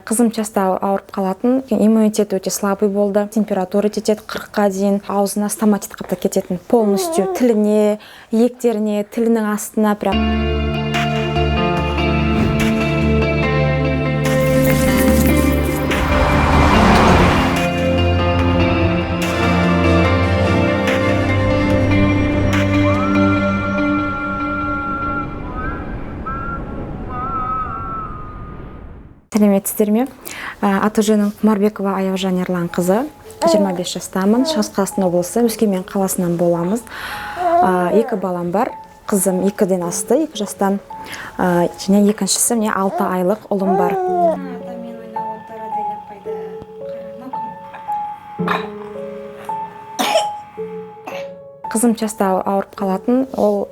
Қызым часто ауырып қалатын, иммунитет өте слабый болды, температура жетеді 40-қа дейін, аузына стоматит қапта кететін, полностью тіліне, иектеріне, тілінің астына прям. Сәлеметсіздер ме? Аты-жөнім Құмарбекова Аяужан Ерланқызы, 25 жастамын, Шығыс Қазақстан облысы, Өскемен қаласынан боламыз. 2 балам бар, қызым 2-ден асты, 2 жастан, және екіншісі 6 айлық ұлым бар. Қызым часто ауырып қалатын, ол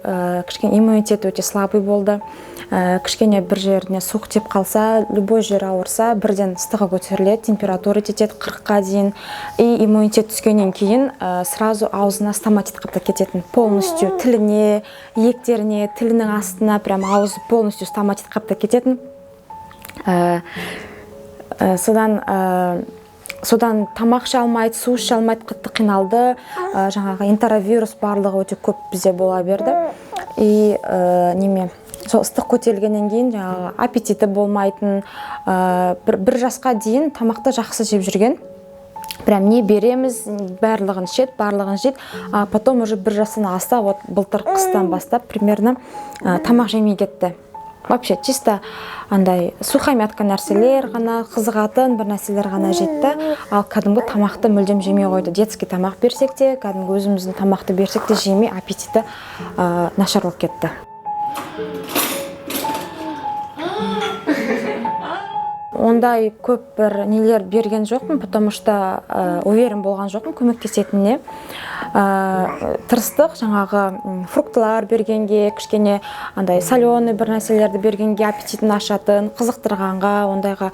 кішкене иммунитет өте слабый болды. Кішкене бір жеріне суық теп қалса, любой жер ауырса, бірден ыстығы көтеріледі, температура жетеді 40-қа дейін. И иммунитет түскеннен кейін сразу аузына стоматит қапта кететін, полностью тіліне, иектеріне, тілінің астына прям аузы полностью стоматит қапта кететін. Содан тамақ іше алмайды, су іше алмайды, қатты қиналды. Жаңағы энтеровирус барлығы өте көп бізде бола берді. И сол ыстық көтерілгеннен кейін жаңағы аппетиті болмайтын, бір жасқа дейін тамақты жақсы жеп жүрген. Прям не береміз, барлығын ішеді, барлығын жейді. Потом уже бір жасына асты, вот былтыр қыстан бастап примерно тамақ жемей кетті. Вообще чисто андай сухомятка нәрселер ғана, қызығатын бір нәрселер ғана жетті. Ал кәдімгі тамақты мүлдем жемей қойды. Детский тамақ берсек те, кәдімгі өзіміздің тамақты берсек те жемей, аппетиті нашар болып кетті. Ондай көп бір нелер берген жоқпын, потому что уверен болған жоқпын көмектесетініне. Тырыстық, жаңағы фруктылар бергенге, кішкене андай соленый бір нәрселерді бергенге, аппетитін ашатын, қызықтырғанға, ондайға,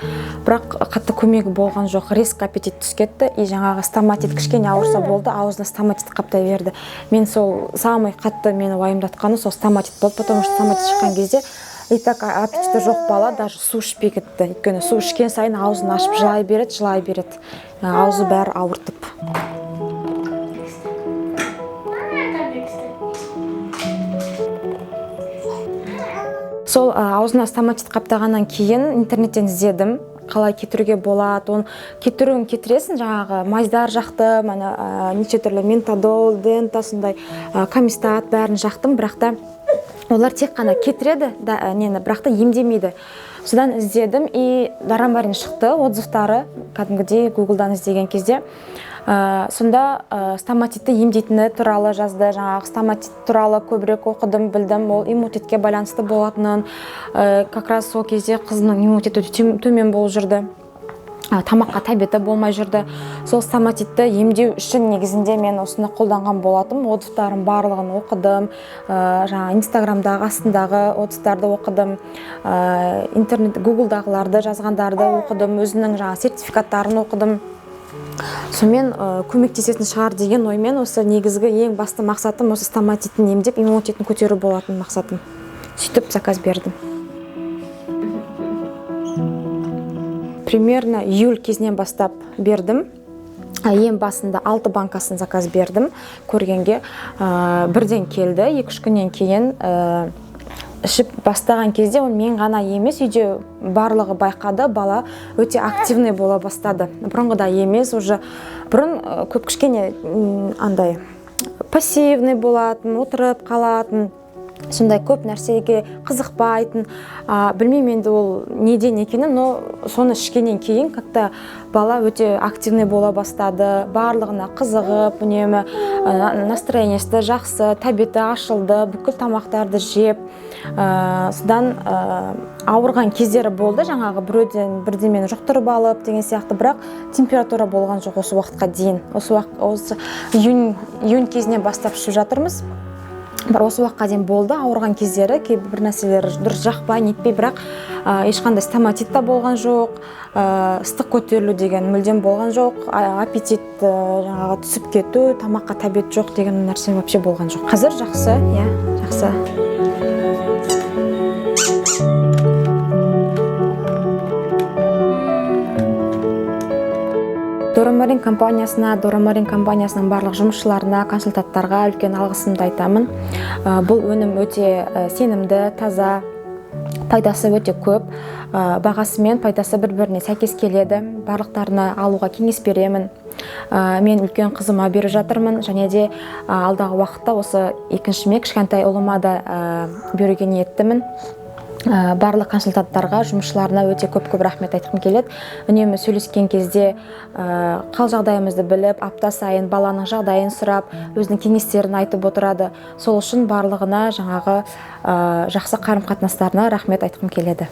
бірақ қатты көмегі болған жоқ. Резко аппетит түскетті, и жаңағы стоматит кішкене ауырса болды, аузына стоматит қаптай берді. Мен сол самый қатты мені уайымдатқаны сол стоматит болды, потому что стоматит шыққан кезде и так аппетиті жоқ бала даже су ішпей кетті. Өйткені су ішкен сайын аузын ашып жылай береді. Аузы бәрі ауыртып. Сол аузына стоматит қаптағаннан кейін интернеттен іздедім. Қалай кетіруге болады, оны кетіруін кетіресің, жаңағы майздар жақтым, неше түрлі ментадол, дента, сондай камистат бәрін жақтым, бірақ та олар тек қана кетіреді, бірақ та емдемейді. Содан іздедім, и Дарамарин шықты, отзывтары, кәдімгідей Google'дан іздеген кезде. Сонда стоматитті емдейтіні туралы жазды, жаңағы стоматит туралы көбірек оқыдым, білдім, ол иммунитетке байланысты болатынын. Как раз сол кезде қызымның иммунитеті төмен болып жүрді. Тамаққа тәбеті болмай жүрді. Сол стоматитті емдеу үшін негізінде мен осыны қолданған болатым. Отзывтарын барлығын оқыдым. Инстаграмдағы астындағы отзывтарды оқыдым. Интернет, Google'дағыларды жазғандарды оқыдым. Өзінің сертификаттарын оқыдым. Сонымен көмектесетін шығар деген оймен осы негізгі ең басты мақсатым осы стоматитін емдеп, иммунитетін көтеру болатын мақсатым. Сөйтіп заказ бердім. Примерно июль кезінен бастап бердім. Ең басында 6 банкасын заказ бердім. Көргенге бірден келді. 2-3 күннен кейін ішіп бастаған кезде мен ғана емес, үйде барлығы байқады, бала өте активный бола бастады. Бұрынғыда емес, уже бұрын көп кішкене андай пассивный болатын, отырып қалатын, сондай көп нәрсеге қызықпайтын. Білмеймін енді ол неден екенін, но соны ішкеннен кейін как-то бала өте активный бола бастады, барлығына қызығып, үнемі настроениесі жақсы, тәбеті ашылды, бүкіл тамақтарды жеп. Содан ауырған кездері болды, жаңағы бірдемені жұқтырып алып деген сияқты, бірақ температура болған жоқ осы уақытқа дейін. Осы июнь кезінен бастап ішіп жатырмыз. Бір осы уақытқа дейін болды, ауырған кездері, кейбір нәрселер дұрыс жақпай, нетпей, бірақ ешқандай стоматит та болған жоқ, ыстық көтерілу деген мүлдем болған жоқ, аппетит жаңағы түсіп кету, тамаққа тәбет жоқ деген нәрсе вообще болған жоқ. Қазір жақсы, жақсы. Доромарин компаниясының барлық жұмысшыларына, консультанттарға үлкен алғысымды айтамын. Бұл өнім өте сенімді, таза, пайдасы өте көп, бағасы мен пайдасы бір-біріне сәйкес келеді. Барлықтарына алуға кеңес беремін. Мен үлкен қызыма беріп жатырмын, және де алдағы уақытта осы екіншіме, кішкентай ұлыма да беруге ниеттімін. Барлық консультанттарға, жұмысшыларына өте көп рахмет айтқым келеді. Үнемі сөйлескен кезде қал жағдайымызды біліп, апта сайын баланың жағдайын сұрап, өзінің кеңестерін айтып отырады. Сол үшін барлығына жаңағы жақсы қарым-қатынастарына рахмет айтқым келеді.